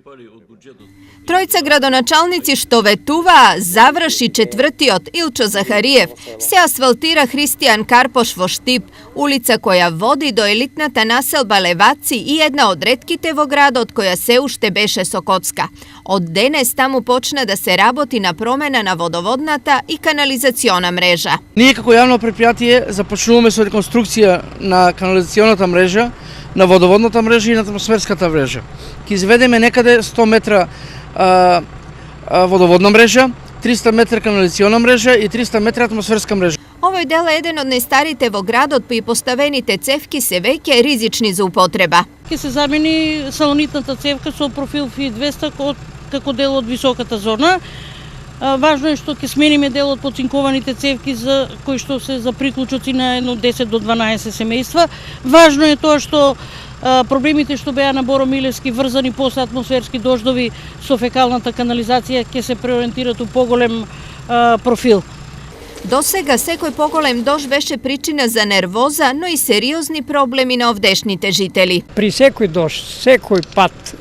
Тројца градоначалници што ветуваа заврши четвртиот Илчо Захариев, се асфалтира Христијан Карпош во Штип, улица која води до елитната населба Леваци и една од ретките во градот која се уште беше со коцка. Од денес таму почна да се работи на промена на водоводната и канализациона мрежа. Ние како јавно предпријатие започнуваме со реконструкција на канализационата мрежа, на водоводната мрежа и на атмосферската мрежа. Ќе изведеме некаде 100 метра водоводна мрежа, 300 метра канализациона мрежа и 300 метра атмосферска мрежа. Овој дел е еден од најстарите во градот, па и поставените цевки се веќе ризични за употреба. Ќе се замени салонитната цевка со профил FI200 како дел од високата зона. Важно е што ќе смениме дел од поцинкованите цевки кои што се за приклучоци на едно 10 до 12 семејства. Важно е тоа што проблемите што беа на Боро Милевски врзани после атмосферски дождови со фекалната канализација ќе се преориентират у поголем профил. До сега секој поголем дожд беше причина за нервоза, но и сериозни проблеми на овдешните жители. При секој дожд, секој пат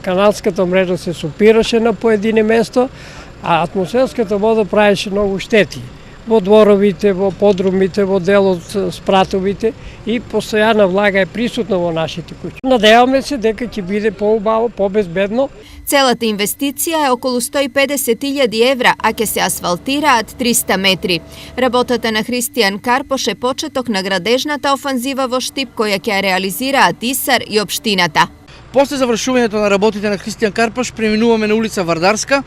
каналската мрежа се супираше на поедине место, а атмосферската вода правеше многу штети во дворовите, во подрумите, во дел од спратовите и постојана влага е присутна во нашите куќи. Надеваме се дека ќе биде поубаво, побезбедно. Целата инвестиција е околу 150.000 евра, а ќе се асфалтираат 300 метри. Работата на Христијан Карпош е почеток на градежната офанзива во Штип која ќе реализираат ИСАР и општината. После завршувањето на работите на Христијан Карпош преминуваме на улица Вардарска,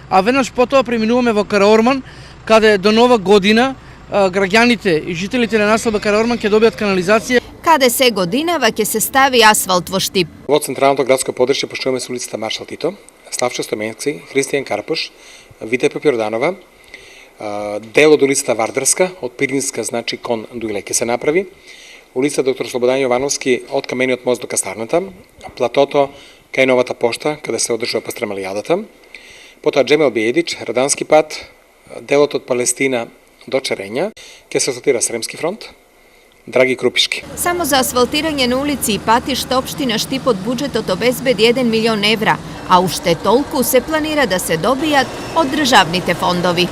а веднаш потоа преминуваме во Караорман, каде до нова година граѓаните и жителите на населба Караорман ќе добијат канализација. Каде се годинава ќе се стави асфалт во Штип. Во централното градско подрачје почнуваме со улицата Маршал Тито, Славчо Стоменци, Христијан Карпош, Вите Папјорданова, дел од улицата Вардарска, од Пиринска, значи кон Дуиле ќе се направи, улица Доктор Слободан Јовановски од камениот мост до Кастарната, платото кај новата пошта, каде се одржува пастремалијадата, потоа Джемел Биедич, Радански пат, делот од Палестина до Черења, ќе се асфалтира Сремски фронт, Драги Крупишки. Само за асфалтирање на улици и патишта општина Штип од буџетот обезбеди 1 милион евра, а уште толку се планира да се добијат од државните фондови.